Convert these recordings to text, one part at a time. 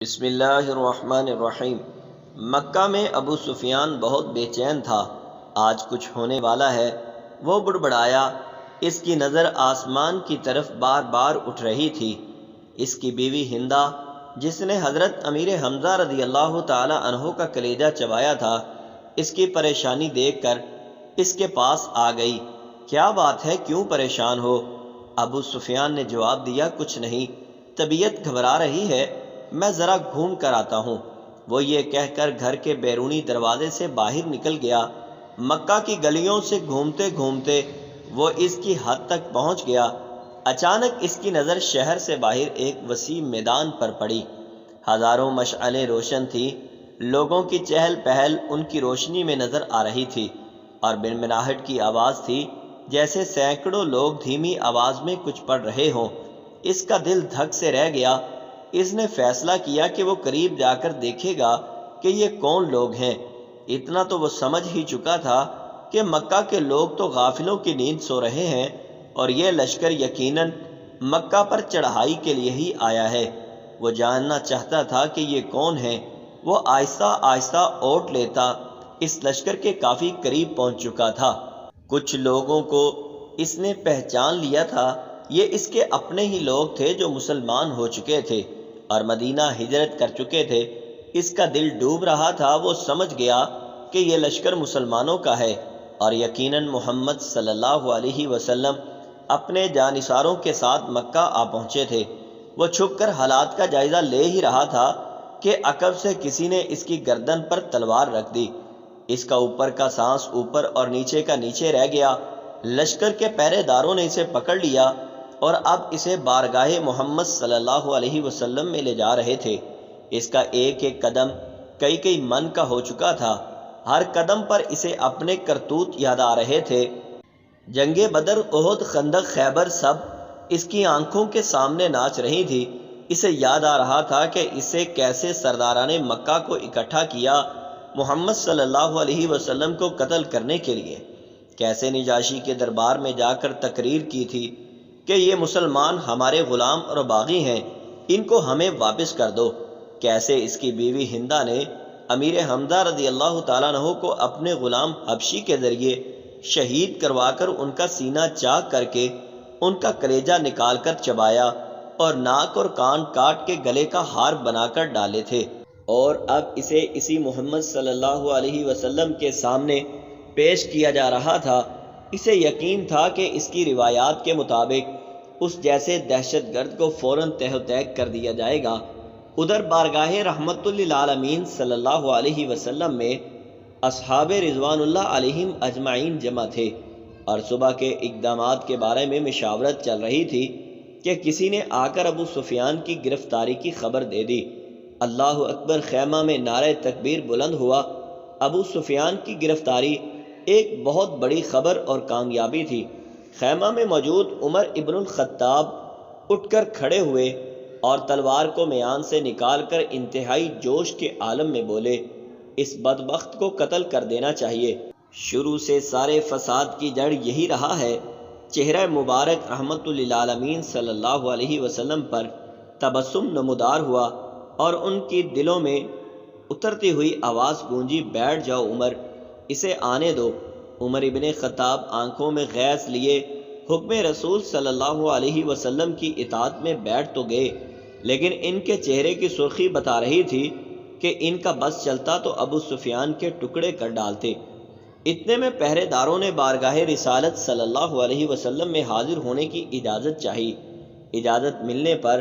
بسم اللہ الرحمن الرحیم۔ مکہ میں ابو سفیان بہت بے چین تھا، آج کچھ ہونے والا ہے۔ وہ بڑبڑایا، اس کی نظر آسمان کی طرف بار بار اٹھ رہی تھی۔ اس کی بیوی ہندہ، جس نے حضرت امیر حمزہ رضی اللہ تعالی عنہ کا کلیجہ چبایا تھا، اس کی پریشانی دیکھ کر اس کے پاس آ گئی۔ کیا بات ہے، کیوں پریشان ہو؟ ابو سفیان نے جواب دیا، کچھ نہیں، طبیعت گھبرا رہی ہے، میں ذرا گھوم کر آتا ہوں۔ وہ یہ کہہ کر گھر کے بیرونی دروازے سے باہر نکل گیا۔ مکہ کی گلیوں سے گھومتے گھومتے وہ اس کی حد تک پہنچ گیا۔ اچانک اس کی نظر شہر سے باہر ایک وسیع میدان پر پڑی۔ ہزاروں مشعلیں روشن تھیں، لوگوں کی چہل پہل ان کی روشنی میں نظر آ رہی تھی، اور بنبناہٹ کی آواز تھی جیسے سینکڑوں لوگ دھیمی آواز میں کچھ پڑھ رہے ہوں۔ اس کا دل دھک سے رہ گیا۔ اس نے فیصلہ کیا کہ وہ قریب جا کر دیکھے گا کہ یہ کون لوگ ہیں۔ اتنا تو وہ سمجھ ہی چکا تھا کہ مکہ کے لوگ تو غافلوں کی نیند سو رہے ہیں، اور یہ لشکر یقیناً مکہ پر چڑھائی کے لیے ہی آیا ہے۔ وہ جاننا چاہتا تھا کہ یہ کون ہیں۔ وہ آہستہ آہستہ اوٹ لیتا اس لشکر کے کافی قریب پہنچ چکا تھا۔ کچھ لوگوں کو اس نے پہچان لیا تھا، یہ اس کے اپنے ہی لوگ تھے جو مسلمان ہو چکے تھے اور مدینہ ہجرت کر چکے تھے۔ اس کا دل ڈوب رہا تھا۔ وہ سمجھ گیا کہ یہ لشکر مسلمانوں کا ہے، اور یقیناً محمد صلی اللہ علیہ وسلم اپنے جانثاروں کے ساتھ مکہ آ پہنچے تھے۔ وہ چھپ کر حالات کا جائزہ لے ہی رہا تھا کہ عقب سے کسی نے اس کی گردن پر تلوار رکھ دی۔ اس کا اوپر کا سانس اوپر اور نیچے کا نیچے رہ گیا۔ لشکر کے پہرے داروں نے اسے پکڑ لیا اور اب اسے بارگاہ محمد صلی اللہ علیہ وسلم میں لے جا رہے تھے۔ اس کا ایک ایک قدم کئی کئی من کا ہو چکا تھا۔ ہر قدم پر اسے اپنے کرتوت یاد آ رہے تھے۔ جنگ بدر، احد، خندق، خیبر سب اس کی آنکھوں کے سامنے ناچ رہی تھی۔ اسے یاد آ رہا تھا کہ اسے کیسے سرداران مکہ کو اکٹھا کیا محمد صلی اللہ علیہ وسلم کو قتل کرنے کے لیے، کیسے نجاشی کے دربار میں جا کر تقریر کی تھی کہ یہ مسلمان ہمارے غلام اور باغی ہیں، ان کو ہمیں واپس کر دو، کیسے اس کی بیوی ہندہ نے امیر حمزہ رضی اللہ تعالیٰ عنہ کو اپنے غلام حبشی کے ذریعے شہید کروا کر ان کا سینہ چاک کر کے ان کا کلیجہ نکال کر چبایا اور ناک اور کان کاٹ کے گلے کا ہار بنا کر ڈالے تھے، اور اب اسے اسی محمد صلی اللہ علیہ وسلم کے سامنے پیش کیا جا رہا تھا۔ اسے یقین تھا کہ اس کی روایات کے مطابق اس جیسے دہشت گرد کو فوراً تہ و تیگ کر دیا جائے گا۔ ادھر بارگاہ رحمت للعالمین صلی اللہ علیہ وسلم میں اصحاب رضوان اللہ علیہم اجمعین جمع تھے، اور صبح کے اقدامات کے بارے میں مشاورت چل رہی تھی کہ کسی نے آ کر ابو سفیان کی گرفتاری کی خبر دے دی۔ اللہ اکبر! خیمہ میں نعرہ تکبیر بلند ہوا۔ ابو سفیان کی گرفتاری ایک بہت بڑی خبر اور کامیابی تھی۔ خیمہ میں موجود عمر ابن الخطاب اٹھ کر کھڑے ہوئے اور تلوار کو میان سے نکال کر انتہائی جوش کے عالم میں بولے، اس بدبخت کو قتل کر دینا چاہیے۔ شروع سے سارے فساد کی جڑ یہی رہا ہے۔ چہرہ مبارک رحمت للعالمین صلی اللہ علیہ وسلم پر تبسم نمودار ہوا، اور ان کی دلوں میں اترتی ہوئی آواز گونجی، بیٹھ جاؤ عمر، اسے آنے دو۔ عمر ابن خطاب آنکھوں میں غیظ لیے حکم رسول صلی اللہ علیہ وسلم کی اطاعت میں بیٹھ تو گئے، لیکن ان کے چہرے کی سرخی بتا رہی تھی کہ ان کا بس چلتا تو ابو سفیان کے ٹکڑے کر ڈالتے۔ اتنے میں پہرے داروں نے بارگاہ رسالت صلی اللہ علیہ وسلم میں حاضر ہونے کی اجازت چاہی۔ اجازت ملنے پر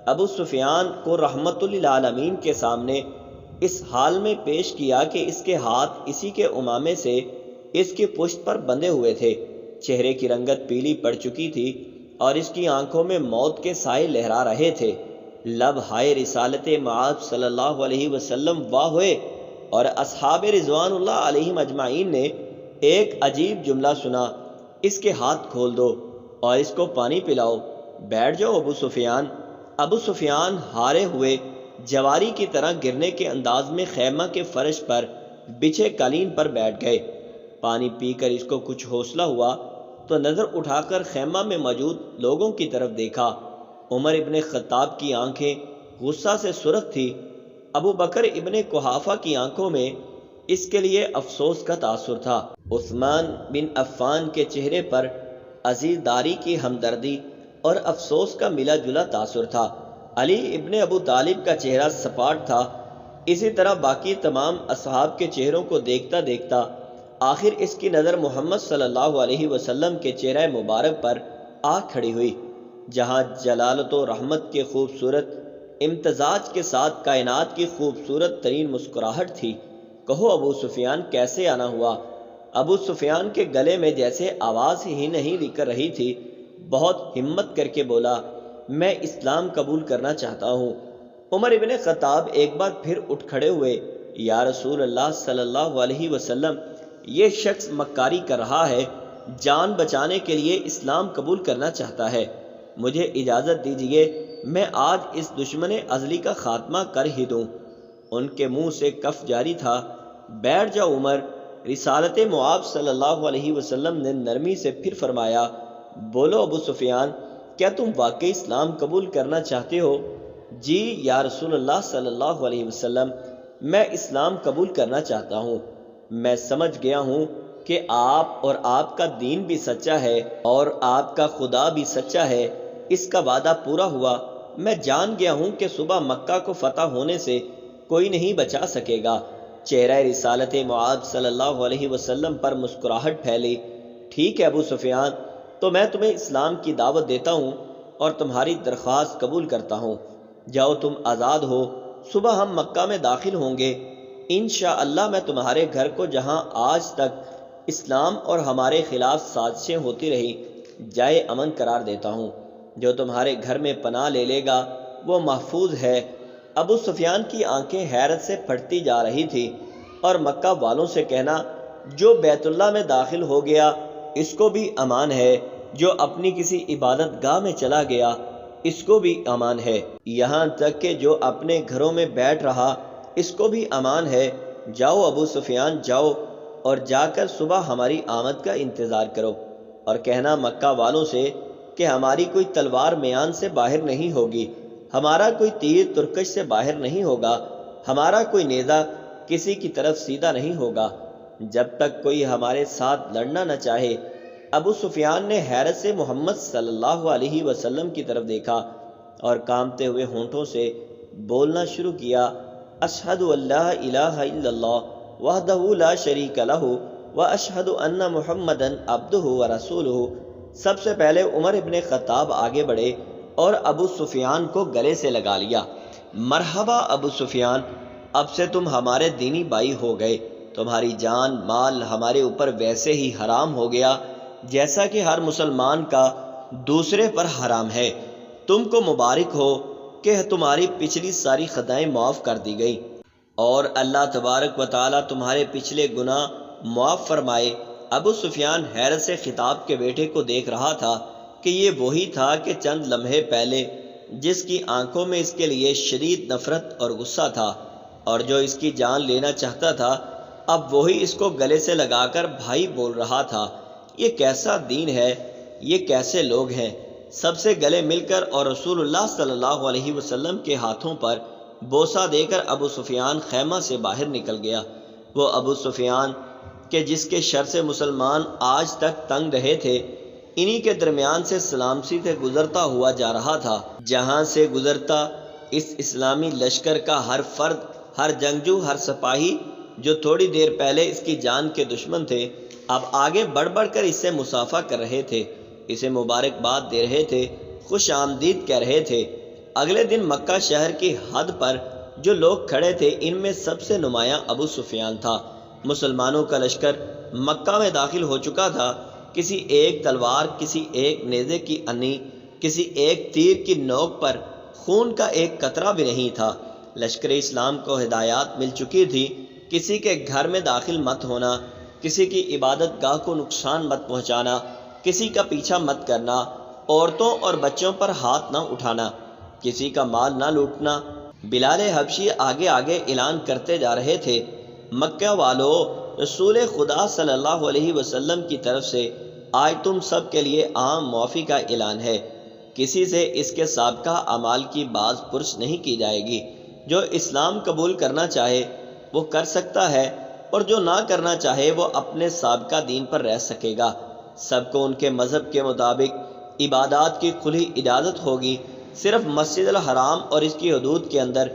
ابو سفیان کو رحمت للعالمین کے سامنے اس حال میں پیش کیا کہ اس کے ہاتھ اسی کے امامے سے اس کی پشت پر بندھے ہوئے تھے۔ چہرے کی رنگت پیلی پڑ چکی تھی اور اس کی آنکھوں میں موت کے سائے لہرا رہے تھے۔ لب ہائے رسالت معاذ صلی اللہ علیہ وسلم واہ ہوئے، اور اصحاب رضوان اللہ علیہم اجمعین نے ایک عجیب جملہ سنا، اس کے ہاتھ کھول دو اور اس کو پانی پلاؤ، بیٹھ جاؤ ابو سفیان۔ ابو سفیان ہارے ہوئے جواری کی طرح گرنے کے انداز میں خیمہ کے فرش پر بچھے قالین پر بیٹھ گئے۔ پانی پی کر اس کو کچھ حوصلہ ہوا تو نظر اٹھا کر خیمہ میں موجود لوگوں کی طرف دیکھا۔ عمر ابن خطاب کی آنکھیں غصہ سے سرخ تھی۔ ابو بکر ابن قحافہ کی آنکھوں میں اس کے لیے افسوس کا تاثر تھا۔ عثمان بن عفان کے چہرے پر عزیزداری کی ہمدردی اور افسوس کا ملا جلا تاثر تھا۔ علی ابن ابو طالب کا چہرہ سپاٹ تھا۔ اسی طرح باقی تمام اصحاب کے چہروں کو دیکھتا دیکھتا آخر اس کی نظر محمد صلی اللہ علیہ وسلم کے چہرہ مبارک پر آ کھڑی ہوئی، جہاں جلالت و رحمت کے خوبصورت امتزاج کے ساتھ کائنات کی خوبصورت ترین مسکراہٹ تھی۔ کہو ابو سفیان کیسے آنا ہوا؟ ابو سفیان کے گلے میں جیسے آواز ہی نہیں نکل رہی تھی۔ بہت ہمت کر کے بولا، میں اسلام قبول کرنا چاہتا ہوں۔ عمر ابن خطاب ایک بار پھر اٹھ کھڑے ہوئے، یا رسول اللہ صلی اللہ علیہ وسلم، یہ شخص مکاری کر رہا ہے، جان بچانے کے لیے اسلام قبول کرنا چاہتا ہے، مجھے اجازت دیجیے میں آج اس دشمن ازلی کا خاتمہ کر ہی دوں۔ ان کے منہ سے کف جاری تھا۔ بیٹھ جاؤ عمر۔ رسالت معاب صلی اللہ علیہ وسلم نے نرمی سے پھر فرمایا، بولو ابو سفیان، کیا تم واقعی اسلام قبول کرنا چاہتے ہو؟ جی یا رسول اللہ صلی اللہ علیہ وسلم، میں اسلام قبول کرنا چاہتا ہوں۔ میں سمجھ گیا ہوں کہ آپ اور آپ کا دین بھی سچا ہے اور آپ کا خدا بھی سچا ہے۔ اس کا وعدہ پورا ہوا۔ میں جان گیا ہوں کہ صبح مکہ کو فتح ہونے سے کوئی نہیں بچا سکے گا۔ چہرہ رسالت معاد صلی اللہ علیہ وسلم پر مسکراہٹ پھیلی۔ ٹھیک ہے ابو سفیان، تو میں تمہیں اسلام کی دعوت دیتا ہوں اور تمہاری درخواست قبول کرتا ہوں۔ جاؤ تم آزاد ہو، صبح ہم مکہ میں داخل ہوں گے۔ انشاءاللہ میں تمہارے گھر کو جہاں آج تک اسلام اور ہمارے خلاف سازشیں ہوتی رہی جائے امن قرار دیتا ہوں۔ جو تمہارے گھر میں پناہ لے لے گا وہ محفوظ ہے۔ ابو سفیان کی آنکھیں حیرت سے پھٹتی جا رہی تھی، اور مکہ والوں سے کہنا، جو بیت اللہ میں داخل ہو گیا اس کو بھی امان ہے، جو اپنی کسی عبادت گاہ میں چلا گیا اس کو بھی امان ہے، یہاں تک کہ جو اپنے گھروں میں بیٹھ رہا اس کو بھی امان ہے۔ جاؤ ابو سفیان جاؤ، اور جا کر صبح ہماری آمد کا انتظار کرو، اور کہنا مکہ والوں سے کہ ہماری کوئی تلوار میان سے باہر نہیں ہوگی، ہمارا کوئی تیر ترکش سے باہر نہیں ہوگا، ہمارا کوئی نیزہ کسی کی طرف سیدھا نہیں ہوگا، جب تک کوئی ہمارے ساتھ لڑنا نہ چاہے۔ ابو سفیان نے حیرت سے محمد صلی اللہ علیہ وسلم کی طرف دیکھا اور کانپتے ہوئے ہونٹوں سے بولنا شروع کیا، اشہد ان لا الہ الا اللہ وحدہ لا شریک لہ واشہد ان محمدًا عبدہ ورسولہ۔ سب سے پہلے عمر ابن خطاب آگے بڑھے اور ابو سفیان کو گلے سے لگا لیا۔ مرحبا ابو سفیان، اب سے تم ہمارے دینی بھائی ہو گئے، تمہاری جان مال ہمارے اوپر ویسے ہی حرام ہو گیا جیسا کہ ہر مسلمان کا دوسرے پر حرام ہے۔ تم کو مبارک ہو کہ تمہاری پچھلی ساری خطائیں معاف کر دی گئی، اور اللہ تبارک و تعالیٰ تمہارے پچھلے گناہ معاف فرمائے۔ ابو سفیان حیرت سے خطاب کے بیٹے کو دیکھ رہا تھا کہ یہ وہی تھا کہ چند لمحے پہلے جس کی آنکھوں میں اس کے لیے شدید نفرت اور غصہ تھا، اور جو اس کی جان لینا چاہتا تھا، اب وہی اس کو گلے سے لگا کر بھائی بول رہا تھا۔ یہ کیسا دین ہے، یہ کیسے لوگ ہیں۔ سب سے گلے مل کر اور رسول اللہ صلی اللہ علیہ وسلم کے ہاتھوں پر بوسہ دے کر ابو سفیان خیمہ سے باہر نکل گیا۔ وہ ابو سفیان کہ جس کے شر سے مسلمان آج تک تنگ رہے تھے، انہی کے درمیان سے سلامتی سے گزرتا ہوا جا رہا تھا، جہاں سے گزرتا اس اسلامی لشکر کا ہر فرد، ہر جنگجو، ہر سپاہی جو تھوڑی دیر پہلے اس کی جان کے دشمن تھے، اب آگے بڑھ بڑھ کر اس سے مصافحہ کر رہے تھے، اسے مبارکباد دے رہے تھے، خوش آمدید کہہ رہے تھے۔ اگلے دن مکہ شہر کی حد پر جو لوگ کھڑے تھے، ان میں سب سے نمایاں ابو سفیان تھا۔ مسلمانوں کا لشکر مکہ میں داخل ہو چکا تھا۔ کسی ایک تلوار، کسی ایک نیزے کی انی، کسی ایک تیر کی نوک پر خون کا ایک قطرہ بھی نہیں تھا۔ لشکر اسلام کو ہدایات مل چکی تھی، کسی کے گھر میں داخل مت ہونا، کسی کی عبادت گاہ کو نقصان مت پہنچانا، کسی کا پیچھا مت کرنا، عورتوں اور بچوں پر ہاتھ نہ اٹھانا، کسی کا مال نہ لوٹنا۔ بلال حبشی آگے آگے اعلان کرتے جا رہے تھے، مکہ والو، رسول خدا صلی اللہ علیہ وسلم کی طرف سے آج تم سب کے لیے عام معافی کا اعلان ہے کسی سے اس کے سابقہ اعمال کی باز پرس نہیں کی جائے گی۔ جو اسلام قبول کرنا چاہے وہ کر سکتا ہے، اور جو نہ کرنا چاہے وہ اپنے سابقہ دین پر رہ سکے گا۔ سب کو ان کے مذہب کے مطابق عبادات کی کھلی اجازت ہوگی۔ صرف مسجد الحرام اور اس کی حدود کے اندر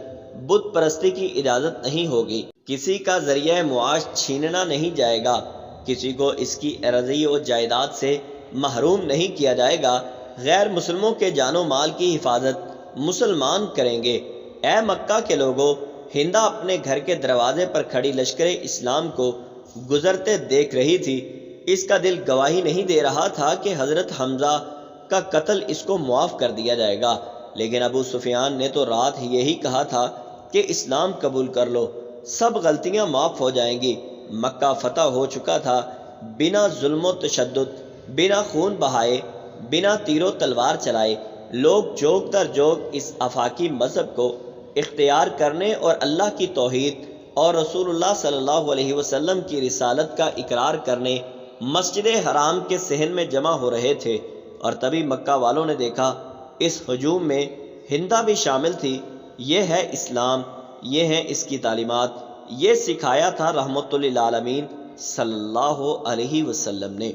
بت پرستی کی اجازت نہیں ہوگی۔ کسی کا ذریعہ معاش چھیننا نہیں جائے گا، کسی کو اس کی اراضی و جائیداد سے محروم نہیں کیا جائے گا۔ غیر مسلموں کے جان و مال کی حفاظت مسلمان کریں گے۔ اے مکہ کے لوگوں، ہندا اپنے گھر کے دروازے پر کھڑی لشکر اسلام کو گزرتے دیکھ رہی تھی۔ اس کا دل گواہی نہیں دے رہا تھا کہ حضرت حمزہ کا قتل اس کو معاف کر دیا جائے گا، لیکن ابو سفیان نے تو رات ہی یہی کہا تھا کہ اسلام قبول کر لو، سب غلطیاں معاف ہو جائیں گی۔ مکہ فتح ہو چکا تھا، بنا ظلم و تشدد، بنا خون بہائے، بنا تیر و تلوار چلائے لوگ جوگ در جوگ اس آفاقی مذہب کو اختیار کرنے اور اللہ کی توحید اور رسول اللہ صلی اللہ علیہ وسلم کی رسالت کا اقرار کرنے مسجد حرام کے صحن میں جمع ہو رہے تھے، اور تبھی مکہ والوں نے دیکھا اس ہجوم میں ہندا بھی شامل تھی۔ یہ ہے اسلام، یہ ہیں اس کی تعلیمات، یہ سکھایا تھا رحمت للعالمین صلی اللہ علیہ وسلم نے۔